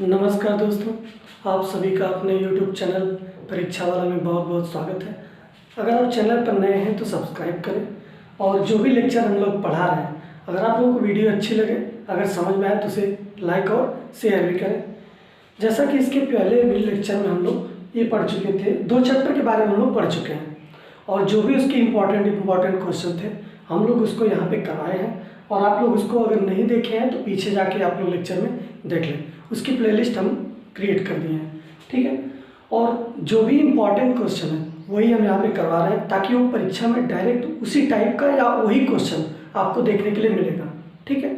नमस्कार दोस्तों, आप सभी का अपने YouTube चैनल परीक्षा वाला में बहुत बहुत स्वागत है। अगर आप चैनल पर नए हैं तो सब्सक्राइब करें और जो भी लेक्चर हम लोग पढ़ा रहे हैं, अगर आप लोगों को वीडियो अच्छी लगे, अगर समझ में आए तो उसे लाइक और शेयर भी करें। जैसा कि इसके पहले भी लेक्चर में हम लोग ये पढ़ चुके थे, 2 चैप्टर के बारे में हम लोग पढ़ चुके हैं और जो भी उसके इम्पॉर्टेंट क्वेश्चन थे हम लोग उसको यहाँ पे कराए हैं। और आप लोग उसको अगर नहीं देखे हैं तो पीछे जाके आप लोग लेक्चर में देख लें, उसकी प्लेलिस्ट हम क्रिएट कर दिए हैं, ठीक है। और जो भी इम्पॉर्टेंट क्वेश्चन है वही हम यहाँ पे करवा रहे हैं ताकि वो परीक्षा में डायरेक्ट उसी टाइप का या वही क्वेश्चन आपको देखने के लिए मिलेगा, ठीक है।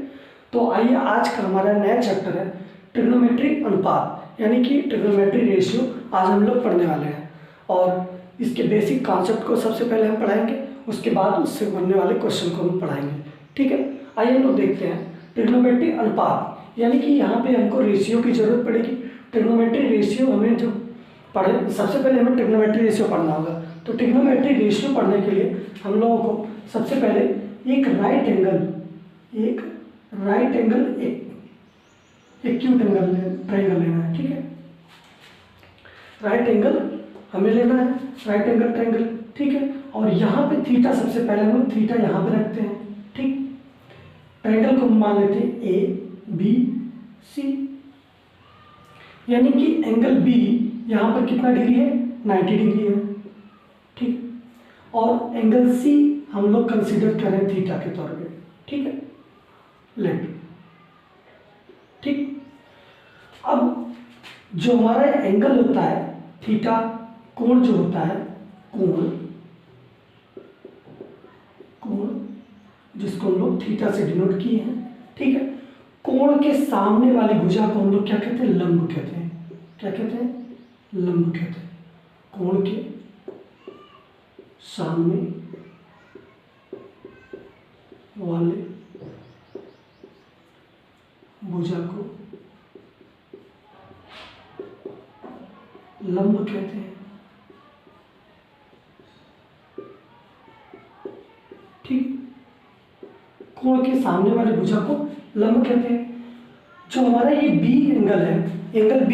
तो आइए, आज का हमारा नया चैप्टर है ट्रिग्नोमेट्री अनुपात, यानी कि ट्रिग्नोमेट्री रेशियो आज हम लोग पढ़ने वाले हैं। और इसके बेसिक कॉन्सेप्ट को सबसे पहले हम पढ़ाएंगे, उसके बाद उससे बनने वाले क्वेश्चन को हम पढ़ाएंगे, ठीक है। आइए हम लोग देखते हैं ट्रिग्नोमेट्री अनुपात, यानी कि यहाँ पे हमको रेशियो की जरूरत पड़ेगी। ट्रिग्नोमेट्री रेशियो हमें जो पढ़े, सबसे पहले हमें ट्रिग्नोमेट्री रेशियो पढ़ना होगा। तो ट्रिग्नोमेट्री रेशियो पढ़ने के लिए हम लोगों को सबसे पहले एक right angle acute angle triangle लेना है, ठीक है। राइट एंगल हमें लेना है, राइट एंगल ट्रायंगल, ठीक है। और यहाँ पे थीटा, सबसे पहले हम लोग थीटा यहाँ पे रखते हैं, ठीक। ट्रायंगल को हम मान लेते हैं ABC, यानी कि एंगल B यहाँ पर कितना डिग्री है, 90 डिग्री है, ठीक। और एंगल C हम लोग कंसीडर करें थीटा के तौर पे, ठीक है, लेट, ठीक। अब जो हमारा एंगल होता है थीटा, कोण जो होता है, कोण जिसको हम लोग थीटा से डिनोट किए हैं, ठीक है। कोण के सामने वाली भुजा को हम लोग क्या कहते हैं, लंब कहते हैं। क्या कहते हैं, लंब कहते हैं। कोण के सामने वाले भुजा को लंब कहते हैं, ठीक। कोण के सामने वाली भुजा को लंब कहते हैं। जो हमारा ये बी एंगल है, एंगल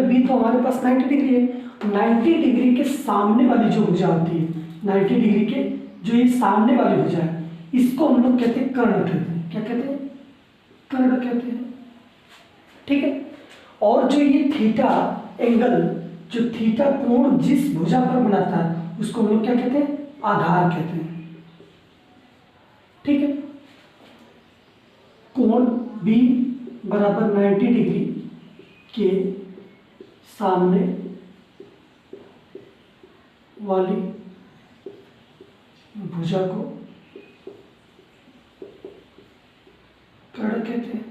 बी तो हमारे पास 90 डिग्री है। 90 डिग्री के सामने वाली जो भुजा होती है, 90 डिग्री के जो ये सामने वाली भुजा है, इसको हम लोग कहते हैं कर्ण कहते हैं। क्या कहते हैं, कर्ण कहते हैं, ठीक है। और जो ये थीटा एंगल, जो थीटा कोण जिस भुजा पर बनाता है उसको हम लोग क्या कहते हैं, आधार कहते हैं, ठीक है। कोण B बराबर 90 डिग्री के सामने वाली भुजा को कर्ण कहते हैं,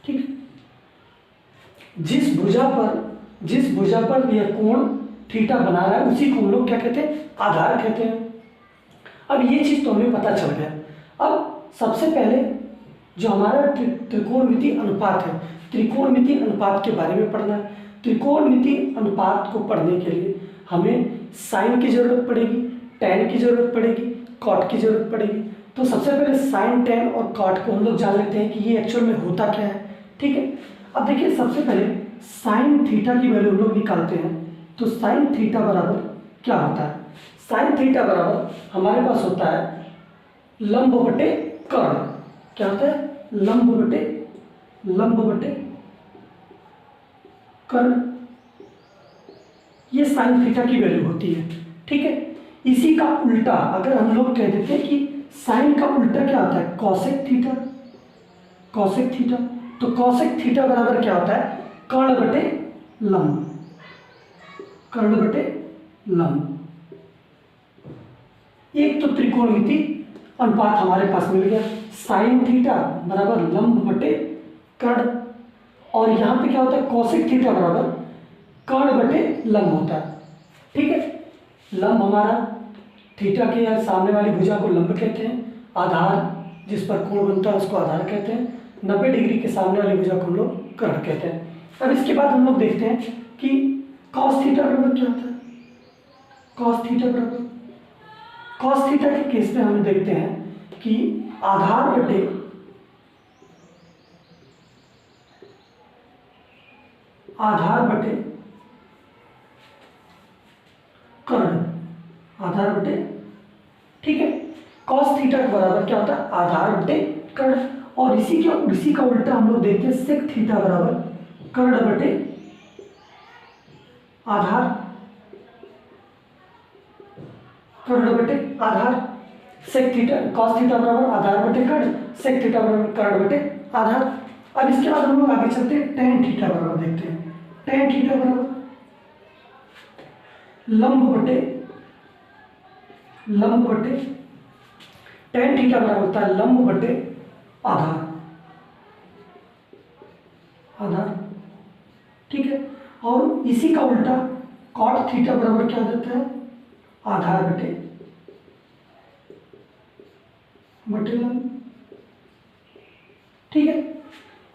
ठीक। जिस भुजा पर यह कोण थीटा बना रहा है उसी को हम लोग क्या कहते हैं, आधार कहते हैं। अब ये चीज तो हमें पता चल गया। अब सबसे पहले जो हमारा त्रिकोणमिति अनुपात है, त्रिकोणमिति अनुपात के बारे में पढ़ना है। त्रिकोणमिति अनुपात को पढ़ने के लिए हमें साइन की जरूरत पड़ेगी, टैन की जरूरत पड़ेगी, कॉट की जरूरत पड़ेगी। तो सबसे पहले साइन, टैन और कॉट को हम लोग जान लेते हैं कि ये एक्चुअल में होता क्या है, ठीक है। अब देखिए, सबसे पहले साइन थीटा की वैल्यू हम लोग निकालते हैं। तो साइन थीटा बराबर क्या होता है, साइन थीटा बराबर हमारे पास होता है लंब बटे कर्ण। क्या होता है, लंब बटे कर्ण। ये साइन थीटा की वैल्यू होती है, ठीक है। इसी का उल्टा अगर हम लोग कह देते हैं कि साइन का उल्टा क्या होता है, कॉसेक थीटा। तो कॉसेक थीटा बराबर क्या होता है, कर्ण बटे लंब। एक तो त्रिकोणमिति अनुपात हमारे पास मिल गया, साइन थीटा बराबर लंब बटे कर्ण। और यहाँ पे क्या होता है, कॉसेक थीटा बराबर कर्ण बटे लंब होता है, ठीक है। लंब हमारा थीटा के या सामने वाली भुजा को लंब कहते हैं, आधार जिस पर कोण बनता है उसको आधार कहते हैं, 90 डिग्री के सामने वाली भुजा को हम लोग कर्ण कहते हैं। अब इसके बाद हम लोग देखते हैं कि कॉस थीटा बराबर क्या होता है। कॉस थीटा के केस में हम देखते हैं कि आधार बटे कर्ण, आधार बटे, ठीक है। कॉस थीटा के बराबर क्या होता है, आधार बटे कर्ण। और इसी का उल्टा हम लोग देखते हैं, सेक थीटा बराबर कर्ण बटे आधार, कर्ण बटे आधार। सेक थीटा, कॉस थीटा बराबर आधार बटे कर्ण, सेक थीटा बराबर कर्ण बटे आधार। अब इसके बाद हम लोग आगे चलते हैं, टेन थीटा बराबर देखते हैं। टेन थीटा बराबर लंब बटे टेन थीटा बराबर होता है लंब बटे आधार, ठीक है। और इसी का उल्टा कॉट थीटा बराबर क्या देता है, आधार बटे लंब, ठीक है।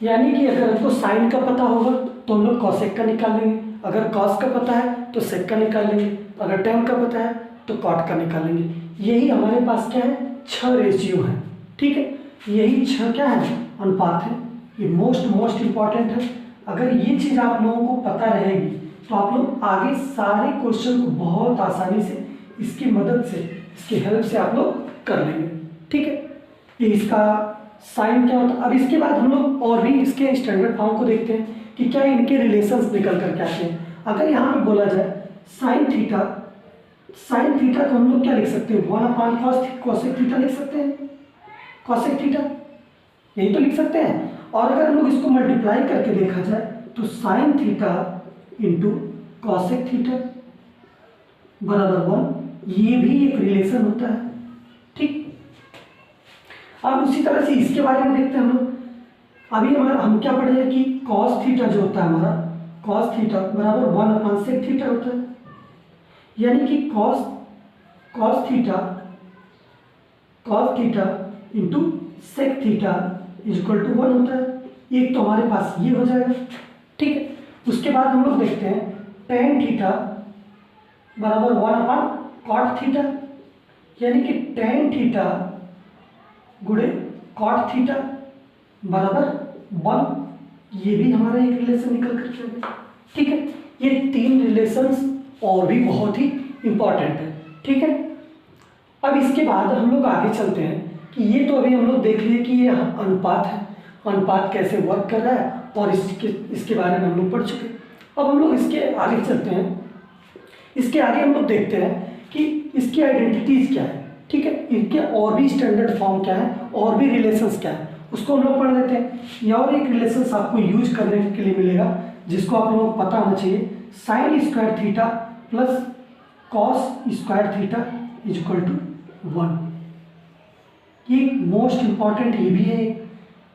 यानी कि अगर हमको साइन का पता होगा तो हम लोग कॉसेक का निकाल लेंगे, अगर कॉस का पता है तो सेक का निकाल लेंगे, अगर टेन का पता है तो कॉट का निकाल लेंगे। यही हमारे पास क्या है, 6 रेशियो है, ठीक है। यही 6 क्या है, अनुपात है। ये मोस्ट इंपॉर्टेंट है। अगर ये चीज़ आप लोगों को पता रहेगी तो आप लोग आगे सारे क्वेश्चन को बहुत आसानी से इसकी मदद से, इसकी हेल्प से आप लोग कर लेंगे, ठीक है। ये इसका साइन क्या होता है। अब इसके बाद हम लोग और भी इसके स्टैंडर्ड फॉर्म को देखते हैं कि क्या इनके रिलेशंस निकल कर के आते हैं। अगर यहाँ पे बोला जाए साइन थीटा को हम लोग क्या लिख सकते हैं, 1/cos कोसेक थीटा लिख सकते हैं, कोसेक थीटा यही तो लिख सकते हैं। और अगर हम लोग इसको मल्टीप्लाई करके देखा जाए तो sine theta into cosec theta बराबर 1, ये भी एक रिलेशन होता है, ठीक। अब उसी तरह से इसके बारे में देखते हैं हम लोग। अभी हम क्या पढ़े हैं कि कॉस थीटा जो होता है हमारा, कॉस थीटा बराबर 1/sec थीटा होता है। यानी कि cos theta into sec theta is equal to 1 होता है। एक तो हमारे पास ये हो जाएगा, ठीक है। उसके बाद हम लोग देखते हैं टेन थीटा बराबर 1/cot थीटा, यानी कि टेन थीटा गुणे कॉट थीटा बराबर 1। ये भी हमारा एक रिलेशन निकल कर के आएगा, ठीक है। ये 3 रिलेशंस और भी बहुत ही इंपॉर्टेंट है, ठीक है। अब इसके बाद हम लोग आगे चलते हैं कि ये तो अभी हम लोग देख लिए कि ये अनुपात है, अनुपात कैसे वर्क कर रहा है, और इसके बारे में हम लोग पढ़ चुके। अब हम लोग इसके आगे चलते हैं। इसके आगे हम लोग देखते हैं कि इसकी आइडेंटिटीज क्या है, ठीक है। इनके और भी स्टैंडर्ड फॉर्म क्या है, और भी रिलेशंस क्या है, उसको हम लोग पढ़ लेते हैं। या और एक रिलेशंस आपको यूज करने के लिए मिलेगा जिसको आप लोगों को पता होना चाहिए, sine square theta plus cos square theta is equal to 1। ये मोस्ट इंपॉर्टेंट, ये भी है,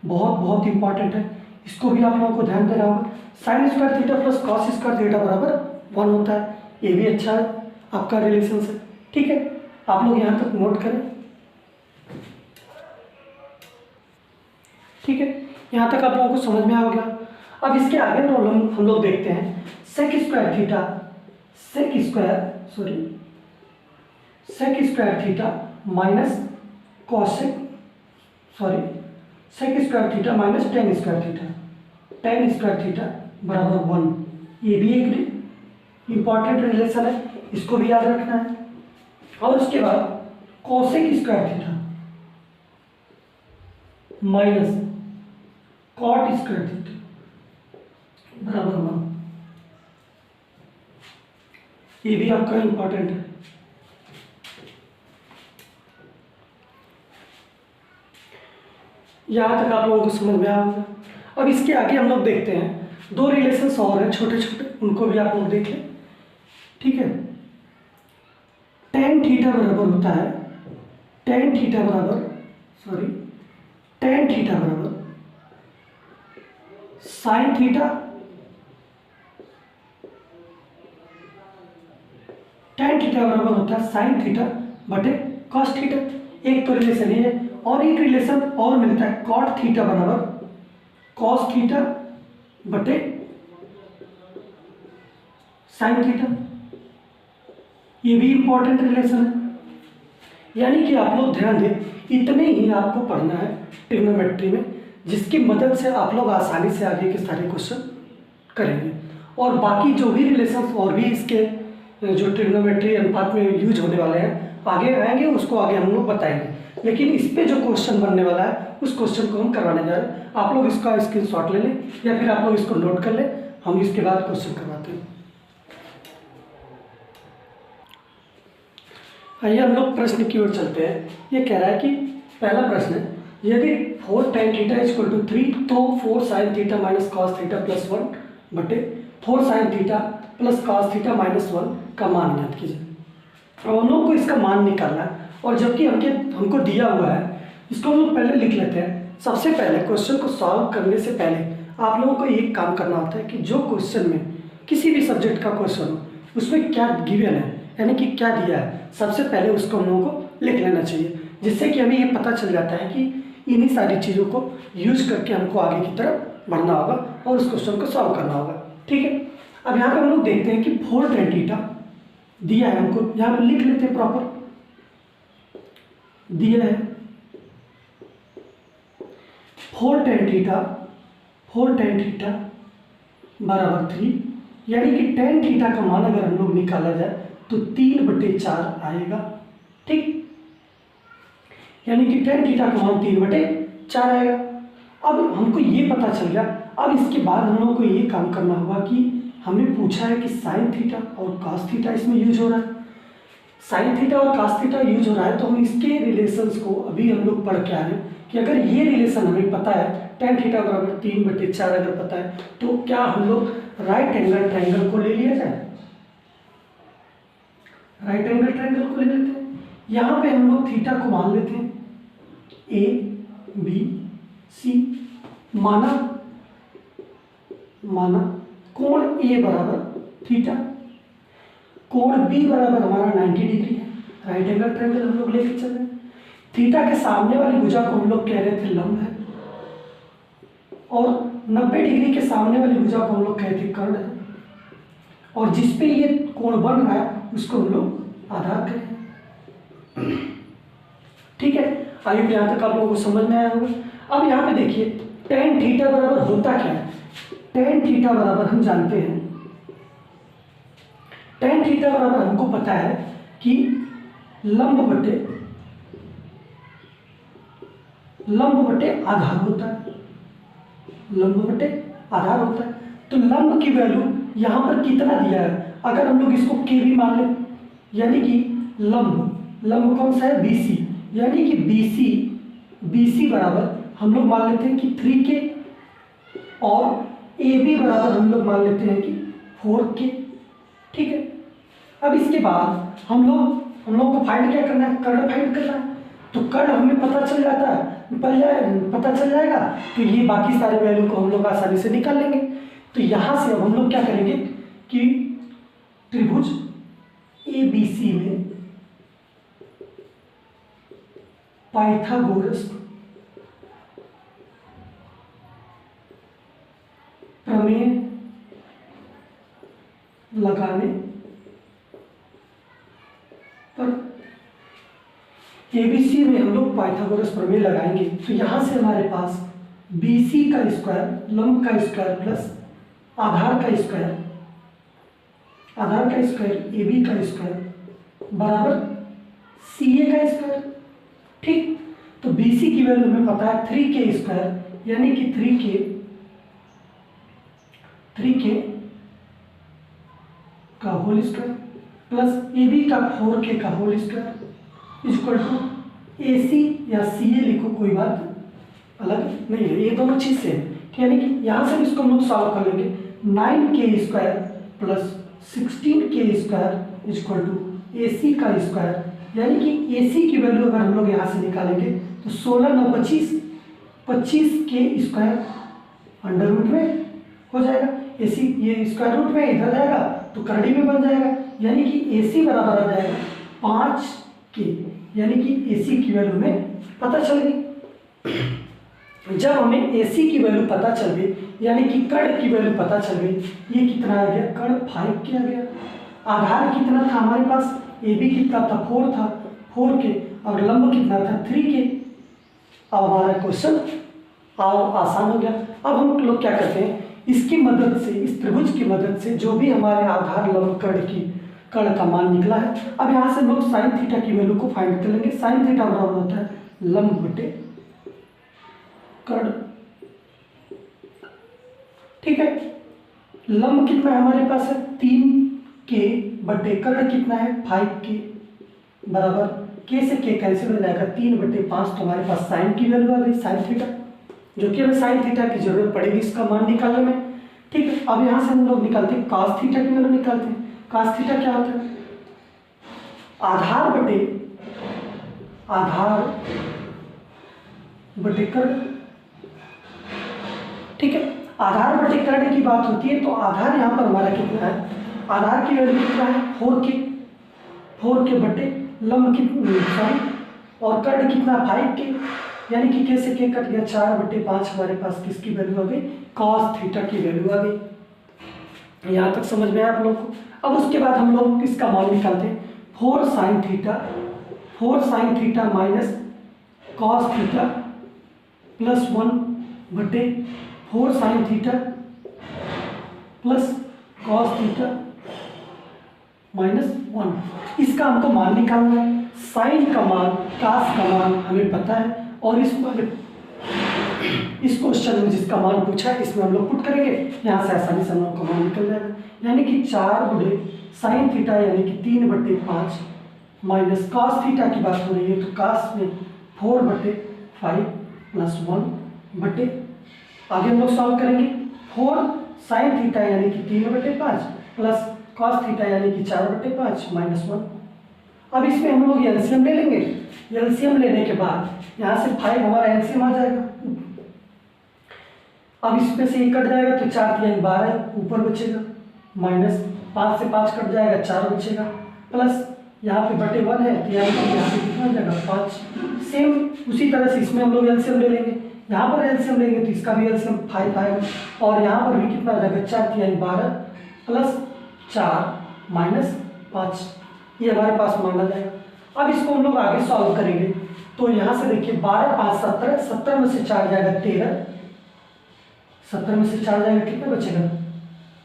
बहुत इंपॉर्टेंट है। इसको भी आप लोगों को ध्यान देना होगा। Sign square theta plus cos square theta बराबर 1 होता है। ये भी अच्छा है, आपका रिलेशन है, ठीक है। आप लोग यहाँ तक नोट करें, ठीक है। यहाँ तक आप लोगों को समझ में आ गया। अब इसके आगे प्रॉब्लम हम लोग देखते हैं, sec square theta minus sec square theta minus tan square theta बराबर 1। ये भी एक इंपॉर्टेंट रिलेशन है, इसको भी याद रखना है। और उसके बाद cosec square theta minus cot square theta बराबर 1। ये भी आपका इंपॉर्टेंट है। यहाँ तक आप लोगों को समझ में आया होगा। अब इसके आगे हम लोग देखते हैं 2 रिलेशंस और हैं छोटे छोटे, उनको भी आप लोग देख लें, ठीक है। टेन थीटा बराबर होता है, टेन थीटा बराबर साइन थीटा, टेन थीटा बराबर होता है साइन थीटा बटे कॉस थीटा। एक तो रिलेशन ये है, और एक रिलेशन और मिलता है, कॉट थीटा बराबर कॉस थीटा बटे साइन थीटा। ये भी इंपॉर्टेंट रिलेशन है। यानी कि आप लोग ध्यान दें, इतने ही आपको पढ़ना है ट्रिग्नोमेट्री में, जिसकी मदद से आप लोग आसानी से आगे के सारे क्वेश्चन करेंगे। और बाकी जो भी रिलेशन और भी इसके जो ट्रिग्नोमेट्री अनुपात में यूज होने वाले हैं आगे आएंगे, उसको आगे हम लोग बताएंगे। लेकिन इस पे जो क्वेश्चन बनने वाला है उस क्वेश्चन को हम करवाने जा रहे हैं। आप लोग इसका स्क्रीनशॉट ले लें या फिर आप लोग इसको नोट कर लें, हम इसके बाद क्वेश्चन करवाते हैं। आइए हम लोग प्रश्न की ओर चलते हैं। ये कह रहा है कि पहला प्रश्न है, यदि 4 tan थीटा इक्वल टू 3 तो 4 sin theta minus cos theta plus 1 बटे 4 sin theta plus cos theta minus 1 का मान ज्ञात कीजिए। और हम लोग को इसका मान निकालना है, और जबकि हमको दिया हुआ है, इसको हम लोग पहले लिख लेते हैं। सबसे पहले क्वेश्चन को सॉल्व करने से पहले आप लोगों को एक काम करना होता है कि जो क्वेश्चन में किसी भी सब्जेक्ट का क्वेश्चन हो उसमें क्या गिवन है, यानी कि क्या दिया है, सबसे पहले उसको हम लोगों को लिख लेना चाहिए, जिससे कि हमें ये पता चल जाता है कि इन्हीं सारी चीज़ों को यूज करके हमको आगे की तरफ बढ़ना होगा और उस क्वेश्चन को सॉल्व करना होगा। ठीक है, अब यहाँ पे हम लोग देखते हैं कि 4 tan थीटा दिया है हमको, यहाँ पे लिख लेते हैं प्रॉपर, दिया है 4 tan थीटा बराबर 3, यानी कि tan थीटा का मान अगर हम लोग निकाला जाए तो 3/4 आएगा। ठीक, यानी कि tan थीटा का मान 3/4 आएगा। अब हमको ये पता चल गया। अब इसके बाद हम लोग को ये काम करना होगा कि हमें पूछा है कि साइन थीटा और कॉस थीटा इसमें यूज हो रहा है। साइन थीटा और कॉस थीटा यूज हो रहा है तो हम इसके रिलेशंस को अभी हम लोग पढ़ के आ रहे हैं कि अगर ये रिलेशन हमें पता है, tan थीटा बराबर 3/4 अगर पता है, तो क्या हम लोग राइट एंगल ट्रायंगल को ले लिया जाए, राइट एंगल ट्रायंगल को ले लेते हैं। यहाँ पे हम लोग थीटा को मान लेते हैं ABC, माना कोण A बराबर थीटा, कोण B बराबर हमारा 90 डिग्री है। राइट एंगल ट्रायंगल हम लोग लेके चल रहे हैं। थीटा के सामने वाली भुजा को हम लोग कह रहे थे लंब है, और 90 डिग्री के सामने वाली भुजा को हम लोग कहते थे कर्ण है, और जिस पे ये कोण बन रहा है उसको हम लोग आधार कह रहे हैं। ठीक है, आइए यहाँ तक आप लोगों को समझ में आया होगा। अब यहाँ पे देखिए tan थीटा बराबर होता क्या है। tan थीटा बराबर हम जानते हैं, tan थीटा बराबर हमको पता है कि लंब बटे आधार होता है, लंब बटे आधार होता है। तो लंब की वैल्यू यहाँ पर कितना दिया है, अगर हम लोग इसको के भी मान लें, यानी कि लंब कौन सा है, BC, यानी कि BC बराबर हम लोग मान लेते हैं कि 3K, और AB बराबर हम लोग मान लेते हैं कि 4K। ठीक है, अब इसके बाद हम लोग को फाइंड क्या करना है, कर्ण फाइंड करना है। तो कर्ण हमें पता चल जाता है, पता चल जाएगा, तो ये बाकी सारे वैल्यू को हम लोग आसानी से निकाल लेंगे। तो यहाँ से अब हम लोग क्या करेंगे कि त्रिभुज ABC में पाइथागोरस प्रमेय लगाने पर, ABC में हम लोग पाइथागोरस प्रमेय लगाएंगे। तो यहाँ से हमारे पास BC का स्क्वायर, लंब का स्क्वायर प्लस आधार का स्क्वायर AB का स्क्वायर बराबर CA का स्क्वायर। ठीक, तो BC की वैल्यू हमें पता है 3K स्क्वायर, यानी कि 3K का होल स्क्वायर प्लस AB का 4K का whole square equal to AC या CA लिखो, कोई बात अलग नहीं है, ये दोनों चीज से है। यानी कि यहाँ से इसको हम लोग सॉल्व कर लेंगे। 9K square plus 16K square equal to AC का स्क्वायर, यानी कि AC की वैल्यू अगर हम लोग यहाँ से निकालेंगे तो 16 9 25K स्क्वायर अंडर रूट में हो जाएगा। AC ये स्क्वायर रूट में इधर जाएगा तो करड़ी में बन जाएगा, यानी कि AC बराबर आ जाएगा 5K, यानी कि AC की वैल्यू में पता चल गई। जब हमें AC की वैल्यू पता चल गई, यानी कि कर्ण की वैल्यू पता चल गई, ये कितना आ गया, कर्ण 5K आ गया। आधार कितना था हमारे पास, AB कितना था, 4 था, 4K, और लंब कितना था 3 के। अब हमारा क्वेश्चन आसान हो गया। अब हम लोग क्या करते हैं, इसकी मदद से, इस त्रिभुज की मदद से जो भी हमारे आधार लंब कर्ण का मान निकला है, अब यहाँ से हम लोग साइन थीटा की वैल्यू को फाइंड कर लेंगे। साइन थीटा बराबर होता है लंब बटे कर्ण। ठीक है, लंब कितना है हमारे पास है 3 के बटे कर्ण कितना है 5 के, बराबर के से के कैंसिल हो जाएगा 3/5। तो हमारे पास साइन की वैल्यू आ गई साइन थीटा, जो कि हमें साइन थीटा की जरूरत पड़ेगी इसका मान निकालने में। ठीक है, अब यहाँ से हम लोग निकालते हैं cos थीटा की वैल्यू निकालते हैं। cos थीटा क्या होता है, आधार बटे कर्ण। ठीक है, आधार बटे कर्ण की बात होती है तो आधार यहाँ पर हमारा कितना है, आधार की वैल्यू कितना है 4 के बटे लंब कितना और कर्ण कितना 5 के, यानी कि कैसे के कट गया 4/5। हमारे पास किसकी वैल्यू आ गई, cos थीटा की वैल्यू आ गई। यहाँ तक समझ में आया आप लोग को। अब उसके बाद हम लोग इसका मान निकालते हैं 4 sin theta minus cos theta plus 1/4 sin theta plus cos theta minus 1। इसका हमको मान निकालना है। साइन का मान, cos का मान हमें पता है, और इस क्वेश्चन में जिसका मान पूछा है इसमें हम लोग पुट करेंगे, यहाँ से आसानी से हम लोग का मान निकल जाएगा। यानी कि 4 गुणे साइन थीटा यानी कि 3/5 माइनस cos थीटा की बात हो रही है तो cos में 4/5 प्लस 1 आगे हम लोग सॉल्व करेंगे 4 साइन थीटा यानी कि 3/5 प्लस cos थीटा यानी कि 4/5 माइनस 1। अब इसमें हम लोग एलसीएम ले लेंगे। एलसीएम लेने के बाद यहाँ से 5 हमारा एलसीएम आ जाएगा। अब इसमें से 1 कट जाएगा तो 4 3 12 ऊपर बचेगा, माइनस 5 से 5 कट जाएगा 4 बचेगा, प्लस यहाँ पे बटे 1 है तो यहाँ पे कितना जाएगा 5। सेम उसी तरह से इसमें हम लोग एलसीएम ले लेंगे। यहाँ पर एलसीएम लेंगे तो इसका भी एलसीएम 5 आएगा, और यहाँ पर भी कितना जाएगा 4 3 12 प्लस 4 माइनस 5, ये हमारे पास मान आ जाएगा। अब इसको हम लोग आगे सॉल्व करेंगे तो यहाँ से देखिए 12 5 17, 70 में से 4 जाएगा 13, 70 में से 4 जाएगा कितना बचेगा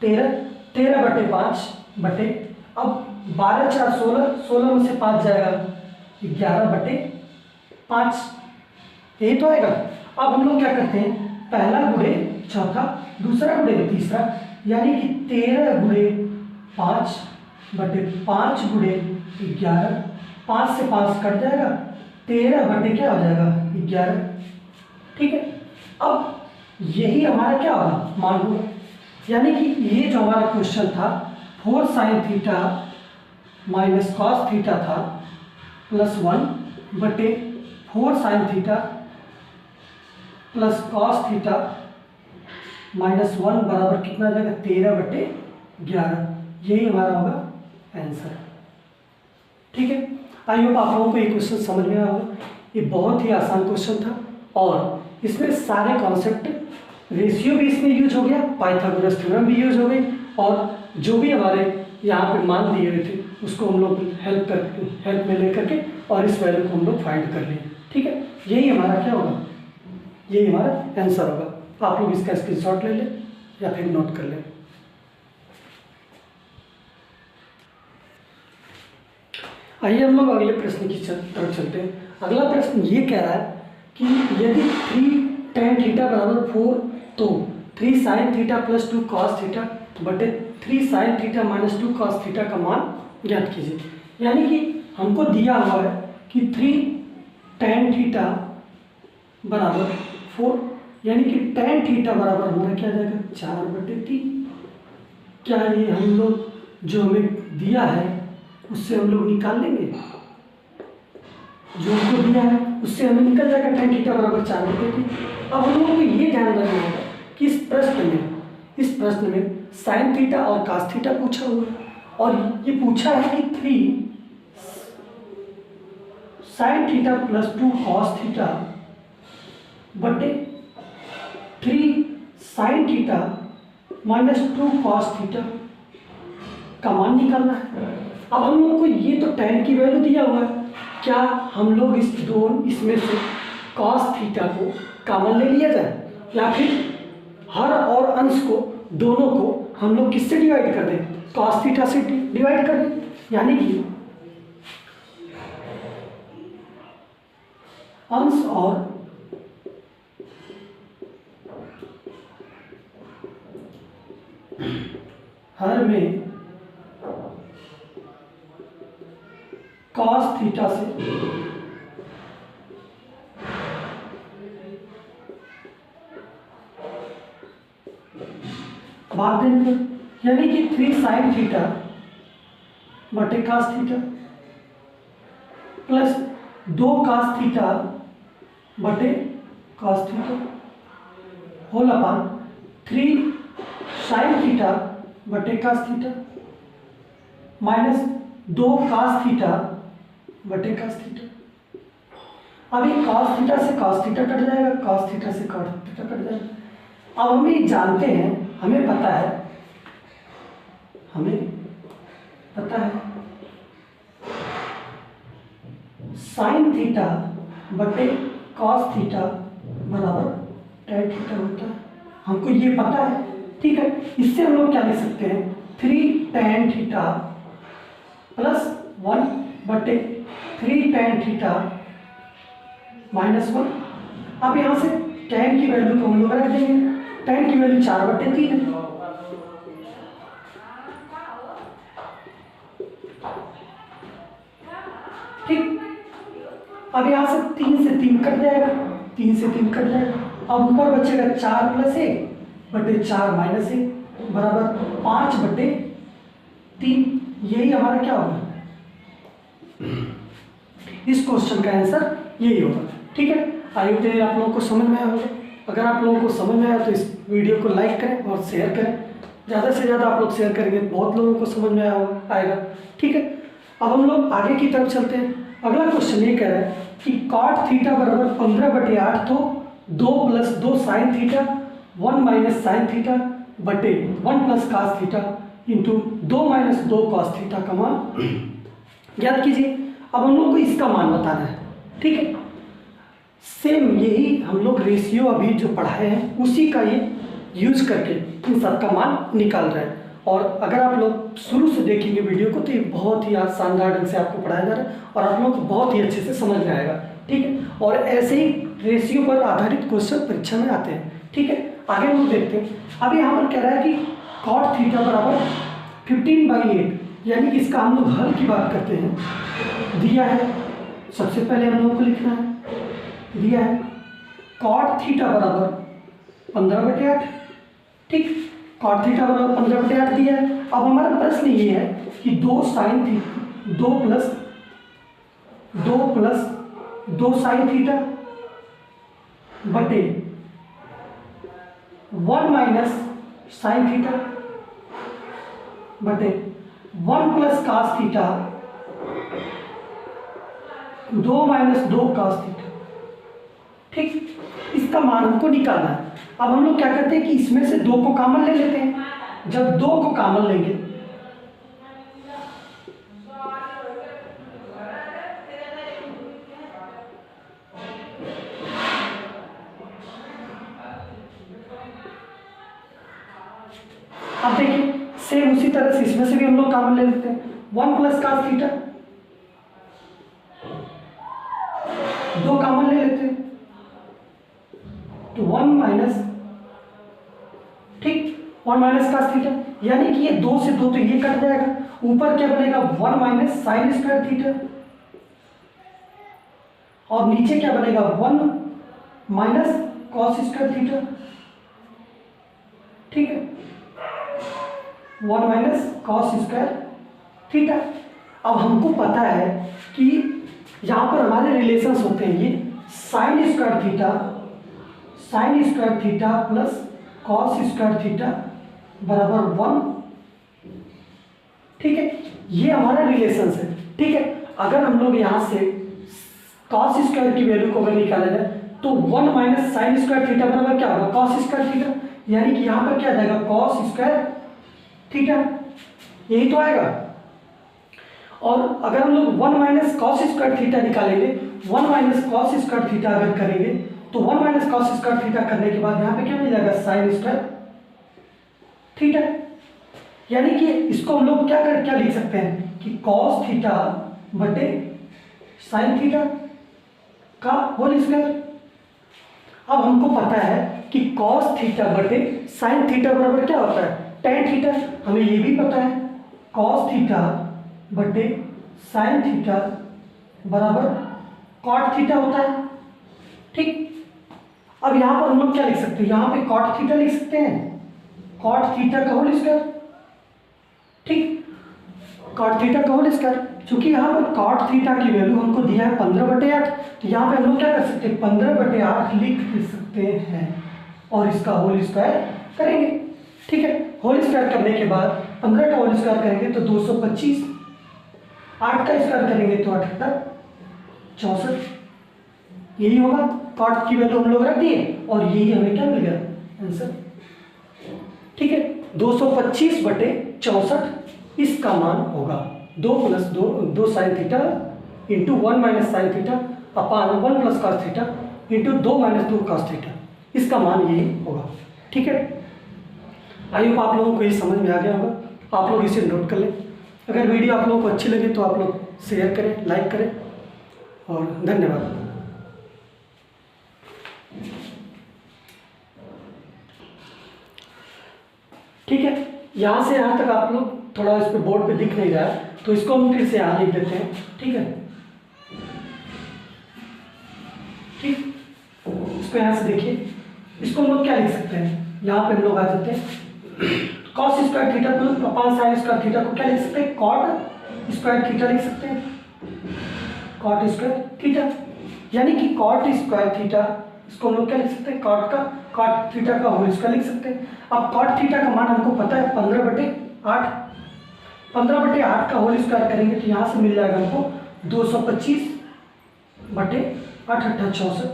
13/5 बटे, अब 12 4 16, 16 में से 5 जाएगा 11/5, यही तो आएगा। अब हम लोग क्या करते हैं, पहला गुणे चौथा, दूसरा गुणे तीसरा, यानी कि 13 गुणे 5/5 गुणे 11, 5 से 5 कट जाएगा 13 बटे क्या हो जाएगा 11। ठीक है, अब यही हमारा क्या होगा मान होगा, यानी कि ये जो हमारा क्वेश्चन था 4 sin theta minus cos theta था plus 1/4 sin theta plus cos theta minus 1 बराबर कितना आ जाएगा 13/11। यही हमारा होगा आंसर। ठीक है, आई होप आप लोगों को ये क्वेश्चन समझ में आया होगा। ये बहुत ही आसान क्वेश्चन था और इसमें सारे कॉन्सेप्ट, रेशियो भी इसमें यूज हो गया, पाइथागोरस थ्योरम भी यूज हो गई, और जो भी हमारे यहाँ पे मान दिए हुए थे उसको हम लोग हेल्प में ले करके और इस वैल्यू को हम लोग फाइंड कर लिए। ठीक है, यही हमारा क्या होगा, यही हमारा आंसर होगा। आप लोग इसका स्क्रीनशॉट ले लें या फिर नोट कर लें। आइए हम लोग अगले प्रश्न की तरफ चलते हैं। अगला प्रश्न ये कह रहा है कि यदि 3 tan थीटा बराबर 4 तो 3 sin theta plus 2 cos theta बटे 3 sin theta minus 2 cos theta का मान ज्ञात कीजिए। यानी कि हमको दिया हुआ है कि 3 tan थीटा बराबर 4, यानी कि tan थीटा बराबर हमारा क्या जाएगा 4/3। क्या ये हम लोग जो हमें दिया है उससे हम लोग निकाल लेंगे, जो हमको दिया है उससे हमें निकल जाएगा tan थीटा बराबर 4/3। अब हम लोगों को ये ध्यान रखना होगा कि इस प्रश्न में sin थीटा और cos थीटा पूछा हुआ है, और ये पूछा है कि 3 sin theta plus 2 cos theta बटे 3 sin theta minus 2 cos theta का मान निकालना है। अब हम लोगों को ये तो tan की वैल्यू दिया हुआ है, क्या हम लोग इसमें से cos थीटा को कॉमन ले लिया जाए, या फिर हर और अंश को दोनों को हम लोग किससे डिवाइड कर दें, cos थीटा से डिवाइड कर दें। यानी कि अंश और हर में cos थीटा से भाग देंगे, यानी कि 3 sin थीटा बटे cos theta plus 2 cos theta बटे cos theta whole upon 3 sin theta बटे cos theta minus 2 cos theta बटे cos थीटा। अभी cos थीटा से cos थीटा कट जाएगा, cos थीटा से cos थीटा कट जाएगा। अब हम ये जानते हैं, हमें पता है साइन थीटा बटे cos थीटा बराबर tan थीटा होता है, हमको ये पता है। ठीक है, इससे हम लोग क्या लिख सकते हैं, 3 tan थीटा प्लस 1 बटे 3 tan थीटा माइनस 1। अब यहाँ से tan की वैल्यू को हम लोग रख देंगे, tan की वैल्यू 4 बटे 3 है। ठीक, अब यहाँ से 3 से 3 कट जाएगा, 3 से 3 कट जाएगा। अब ऊपर बचेगा 4 प्लस 1 बटे 4 माइनस 1 बराबर 5 बटे 3। यही हमारा क्या होगा, इस क्वेश्चन का आंसर यही होगा। ठीक है, आई होप आप लोगों को समझ में आया होगा। अगर आप लोगों को समझ में आया तो इस वीडियो को लाइक करें और शेयर करें, ज़्यादा से ज़्यादा आप लोग शेयर करेंगे बहुत लोगों को समझ में आएगा। ठीक है, अब हम लोग आगे की तरफ चलते हैं। अगला क्वेश्चन ये कह रहा है कि cot थीटा बराबर 15/8, तो 2 + 2 sin थीटा 1 - sin थीटा बटे 1 + cos theta into 2 - 2 cos theta का मान ज्ञात कीजिए। अब हम लोग को इसका मान बताना है। ठीक है, सेम यही हम लोग रेशियो अभी जो पढ़ाए हैं उसी का ये यूज करके इन सब का मान निकाल रहे हैं। और अगर आप लोग शुरू से देखेंगे वीडियो को तो ये बहुत ही शानदार ढंग से आपको पढ़ाया जा रहा है और आप लोग को बहुत ही अच्छे से समझ में आएगा। ठीक है, और ऐसे ही रेशियो पर आधारित क्वेश्चन परीक्षा में आते हैं। ठीक है, आगे हम लोग देखते हैं। अब यहाँ पर कह रहा है कि cot थीटा बराबर 15/8, यानी कि इसका हम लोग हल की बात करते हैं। दिया है, सबसे पहले हम लोगों को लिखना है, दिया है cot थीटा बराबर 15/8। ठीक, cot थीटा बराबर 15/8 दिया है। अब हमारा प्रश्न ये है कि 2 sin theta 2 plus 2 sin theta बटे 1 - sin थीटा बटे 1 + cos थीटा 2 - 2 cos थीटा। ठीक, इसका मान हमको निकालना है। अब हम लोग क्या करते हैं कि इसमें से 2 को कॉमन ले लेते हैं। जब 2 को कॉमन लेंगे अब देखिए सेम उसी तरह से इसमें से भी हम लोग कॉमन ले लेते हैं। 1 + cos थीटा 2 कॉमन ले लेते हैं तो 1 - ठीक 1 - cos थीटा, यानी कि ये 2 से 2 तो ये कट जाएगा। ऊपर क्या बनेगा 1 - sin² थीटा और नीचे क्या बनेगा 1 - cos² थीटा। ठीक है, 1 - cos² थीटा। अब हमको पता है कि यहाँ पर हमारे रिलेशंस होते हैं, ये sin² theta plus cos² theta बराबर 1। ठीक है, ये हमारा रिलेशंस है। ठीक है, अगर हम लोग यहाँ से cos² की वैल्यू को अगर निकाला जाए तो 1 - sin² थीटा बराबर क्या होगा cos² थीटा, यानी कि यहाँ पर क्या आ जाएगा cos² थीटा, यही तो आएगा। और अगर हम लोग 1 माइनस कॉस स्क्वायर थीटा निकालेंगे, 1 माइनस कॉस स्क्वायर थीटा अगर करेंगे तो 1 माइनस कॉस स्क्वायर थीटा करने के बाद यहाँ पे क्या मिल जाएगा, साइन स्क्वायर थीटा। यानी कि इसको हम लोग क्या लिख सकते हैं कि कॉस थीटा बटे साइन थीटा का होल स्क्वायर। अब हमको पता है कि कॉस थीटा बटे साइन थीटा बराबर क्या होता है, tan थीटा। हमें ये भी पता है कॉस थीटा बटे साइन थीटा बराबर कॉट थीटा होता है। ठीक, अब यहाँ पर हम लोग क्या लिख सकते हैं, यहाँ पे कॉट थीटा लिख सकते हैं, कॉट थीटा का होल स्क्वायर। ठीक, कॉट थीटा का होल स्क्वायर। चूंकि यहाँ पर कॉट थीटा की वैल्यू हमको दिया है 15/8, तो यहाँ पे हम लोग क्या कर सकते हैं, 15/8 लिख सकते हैं और इसका होल स्क्वायर करेंगे। ठीक है, होल स्क्वायर करने के बाद 15 का होल स्क्वायर करेंगे तो 225, 8 का स्क्वायर करेंगे तो 8 64, यही होगा। कॉट की वैल्यू हम लोग रख दिए और यही हमें क्या मिल गया आंसर। ठीक है, 225/64 इसका मान होगा 2 + 2 sine theta into 1 minus sine theta upon 1 plus cos theta into 2 minus 2 cos theta, इसका मान यही होगा। ठीक है, आई होप आप लोगों को ये समझ में आ गया होगा। आप लोग इसे नोट कर लें। अगर वीडियो आप लोगों को अच्छी लगी तो आप लोग शेयर करें, लाइक करें और धन्यवाद। ठीक है, यहाँ से यहाँ तक आप लोग थोड़ा इस पे बोर्ड पे दिख नहीं रहा है तो इसको हम फिर से यहाँ लिख देते हैं। ठीक है, ठीक, इसको यहाँ से देखिए, इसको हम लोग क्या लिख सकते हैं, यहाँ पे हम लोग आ जाते हैं कॉस स्क्वायर थीटा प्लस अपान साइन स्क्वायर थीटा को क्या लिख सकते हैं, कॉट स्क्वायर थीटा लिख सकते हैं, कॉट स्क्वायर थीटा। यानी कि कॉट स्क्वायर थीटा, इसको हम लोग क्या लिख सकते हैं, कॉट थीटा का होल स्क्वायर लिख सकते हैं। अब कॉट थीटा का मान हमको पता है 15/8, 15/8 का होल स्क्वायर करेंगे तो यहाँ से मिल जाएगा हमको 225/8 8 64।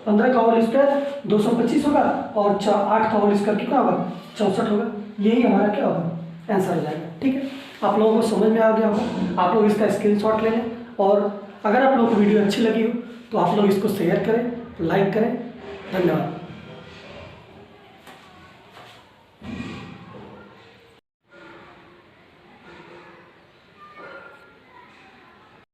15 का होल स्क्वायर 225 होगा और 8 का होल स्क्वायर कितना होगा, 64 होगा। यही हमारा क्या होगा, आंसर हो जाएगा। ठीक है, आप लोगों को समझ में आ गया होगा। आप लोग इसका स्क्रीनशॉट ले लें और अगर आप लोगों को वीडियो अच्छी लगी हो तो आप लोग इसको शेयर करें, लाइक करें। धन्यवाद।